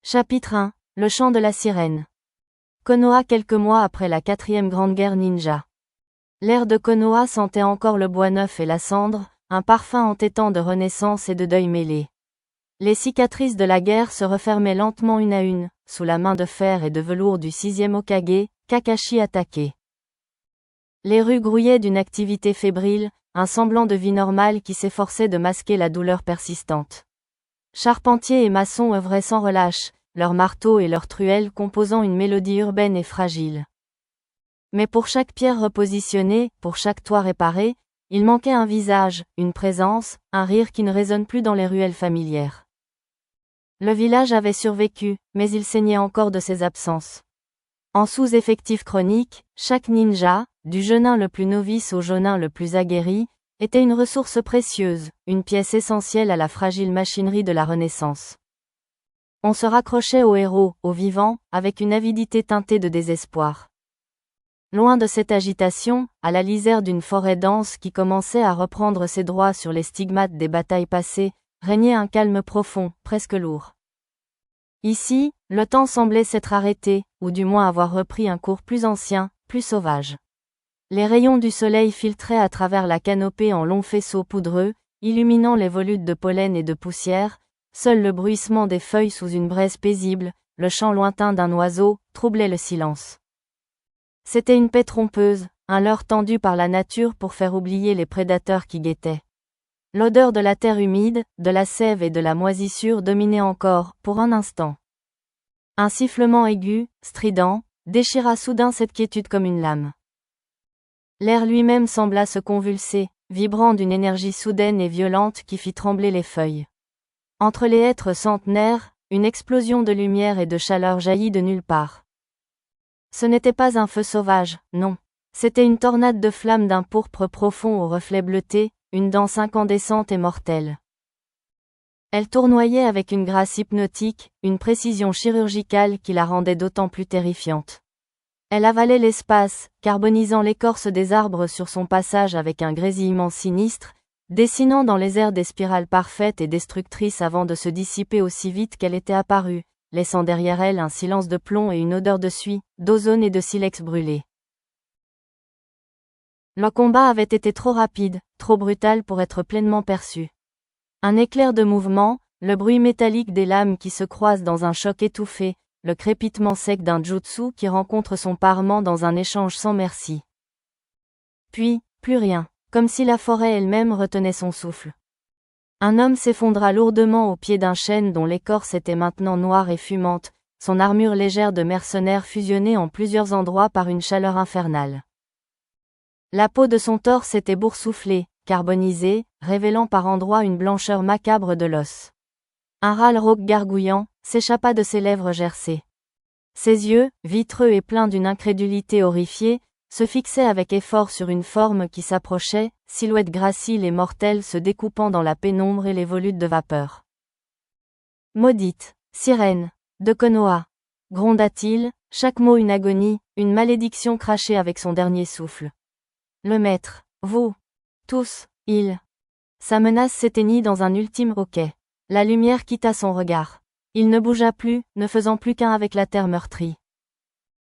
Chapitre 1. Le chant de la sirène. Konoha quelques mois après la 4e grande guerre ninja. L'air de Konoha sentait encore le bois neuf et la cendre, un parfum entêtant de renaissance et de deuil mêlé. Les cicatrices de la guerre se refermaient lentement une à une, sous la main de fer et de velours du 6e Hokage, Kakashi Hatake. Les rues grouillaient d'une activité fébrile, un semblant de vie normale qui s'efforçait de masquer la douleur persistante. Charpentiers et maçons œuvraient sans relâche, leurs marteaux et leurs truelles composant une mélodie urbaine et fragile. Mais pour chaque pierre repositionnée, pour chaque toit réparé, il manquait un visage, une présence, un rire qui ne résonne plus dans les ruelles familières. Le village avait survécu, mais il saignait encore de ses absences. En sous-effectif chronique, chaque ninja, du genin le plus novice au genin le plus aguerri, était une ressource précieuse, une pièce essentielle à la fragile machinerie de la Renaissance. On se raccrochait aux héros, aux vivants, avec une avidité teintée de désespoir. Loin de cette agitation, à la lisière d'une forêt dense qui commençait à reprendre ses droits sur les stigmates des batailles passées, régnait un calme profond, presque lourd. Ici, le temps semblait s'être arrêté, ou du moins avoir repris un cours plus ancien, plus sauvage. Les rayons du soleil filtraient à travers la canopée en longs faisceaux poudreux, illuminant les volutes de pollen et de poussière. Seul le bruissement des feuilles sous une braise paisible, le chant lointain d'un oiseau, troublait le silence. C'était une paix trompeuse, un leurre tendu par la nature pour faire oublier les prédateurs qui guettaient. L'odeur de la terre humide, de la sève et de la moisissure dominait encore, pour un instant. Un sifflement aigu, strident, déchira soudain cette quiétude comme une lame. L'air lui-même sembla se convulser, vibrant d'une énergie soudaine et violente qui fit trembler les feuilles. Entre les hêtres centenaires, une explosion de lumière et de chaleur jaillit de nulle part. Ce n'était pas un feu sauvage, non. C'était une tornade de flammes d'un pourpre profond aux reflets bleutés, une danse incandescente et mortelle. Elle tournoyait avec une grâce hypnotique, une précision chirurgicale qui la rendait d'autant plus terrifiante. Elle avalait l'espace, carbonisant l'écorce des arbres sur son passage avec un grésillement sinistre, dessinant dans les airs des spirales parfaites et destructrices avant de se dissiper aussi vite qu'elle était apparue, laissant derrière elle un silence de plomb et une odeur de suie, d'ozone et de silex brûlé. Le combat avait été trop rapide, trop brutal pour être pleinement perçu. Un éclair de mouvement, le bruit métallique des lames qui se croisent dans un choc étouffé, le crépitement sec d'un jutsu qui rencontre son parement dans un échange sans merci. Puis, plus rien, comme si la forêt elle-même retenait son souffle. Un homme s'effondra lourdement au pied d'un chêne dont l'écorce était maintenant noire et fumante, son armure légère de mercenaire fusionnée en plusieurs endroits par une chaleur infernale. La peau de son torse était boursouflée, carbonisée, révélant par endroits une blancheur macabre de l'os. Un râle rauque gargouillant s'échappa de ses lèvres gercées. Ses yeux, vitreux et pleins d'une incrédulité horrifiée, se fixaient avec effort sur une forme qui s'approchait, silhouette gracile et mortelle se découpant dans la pénombre et les volutes de vapeur. Maudite, sirène, de Konoha, gronda-t-il, chaque mot une agonie, une malédiction crachée avec son dernier souffle. Le maître, vous, tous, il. Sa menace s'éteignit dans un ultime hoquet. La lumière quitta son regard. Il ne bougea plus, ne faisant plus qu'un avec la terre meurtrie.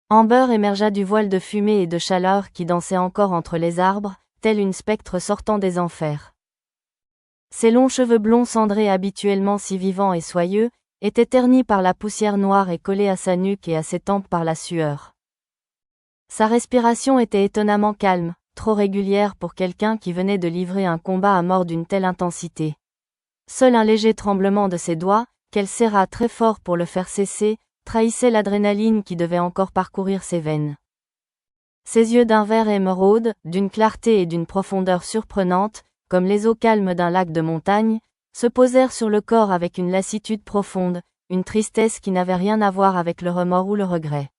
Amber émergea du voile de fumée et de chaleur qui dansait encore entre les arbres, tel une spectre sortant des enfers. Ses longs cheveux blonds cendrés habituellement si vivants et soyeux, étaient ternis par la poussière noire et collés à sa nuque et à ses tempes par la sueur. Sa respiration était étonnamment calme, trop régulière pour quelqu'un qui venait de livrer un combat à mort d'une telle intensité. Seul un léger tremblement de ses doigts, qu'elle serra très fort pour le faire cesser, trahissait l'adrénaline qui devait encore parcourir ses veines. Ses yeux d'un vert émeraude, d'une clarté et d'une profondeur surprenantes, comme les eaux calmes d'un lac de montagne, se posèrent sur le corps avec une lassitude profonde, une tristesse qui n'avait rien à voir avec le remords ou le regret.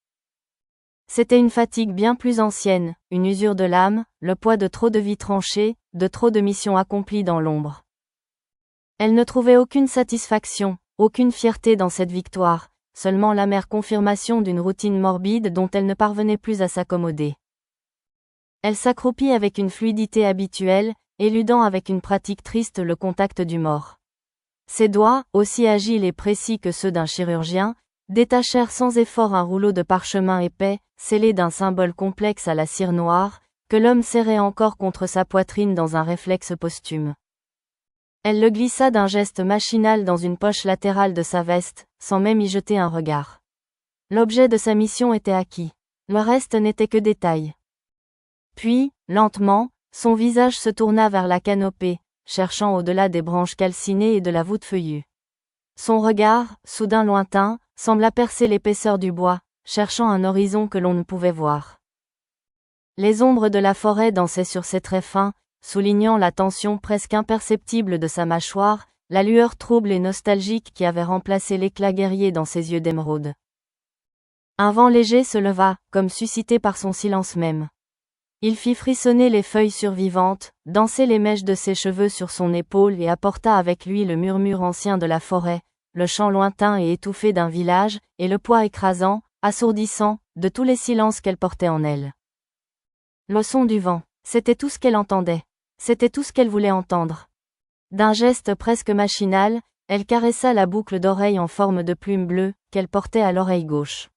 C'était une fatigue bien plus ancienne, une usure de l'âme, le poids de trop de vies tranchées, de trop de missions accomplies dans l'ombre. Elle ne trouvait aucune satisfaction, aucune fierté dans cette victoire, seulement l'amère confirmation d'une routine morbide dont elle ne parvenait plus à s'accommoder. Elle s'accroupit avec une fluidité habituelle, éludant avec une pratique triste le contact du mort. Ses doigts, aussi agiles et précis que ceux d'un chirurgien, détachèrent sans effort un rouleau de parchemin épais, scellé d'un symbole complexe à la cire noire, que l'homme serrait encore contre sa poitrine dans un réflexe posthume. Elle le glissa d'un geste machinal dans une poche latérale de sa veste, sans même y jeter un regard. L'objet de sa mission était acquis. Le reste n'était que détail. Puis, lentement, son visage se tourna vers la canopée, cherchant au-delà des branches calcinées et de la voûte feuillue. Son regard, soudain lointain, sembla percer l'épaisseur du bois, cherchant un horizon que l'on ne pouvait voir. Les ombres de la forêt dansaient sur ses traits fins, soulignant la tension presque imperceptible de sa mâchoire, la lueur trouble et nostalgique qui avait remplacé l'éclat guerrier dans ses yeux d'émeraude. Un vent léger se leva, comme suscité par son silence même. Il fit frissonner les feuilles survivantes, danser les mèches de ses cheveux sur son épaule et apporta avec lui le murmure ancien de la forêt, le chant lointain et étouffé d'un village, et le poids écrasant, assourdissant, de tous les silences qu'elle portait en elle. Le son du vent, c'était tout ce qu'elle entendait. C'était tout ce qu'elle voulait entendre. D'un geste presque machinal, elle caressa la boucle d'oreille en forme de plume bleue, qu'elle portait à l'oreille gauche.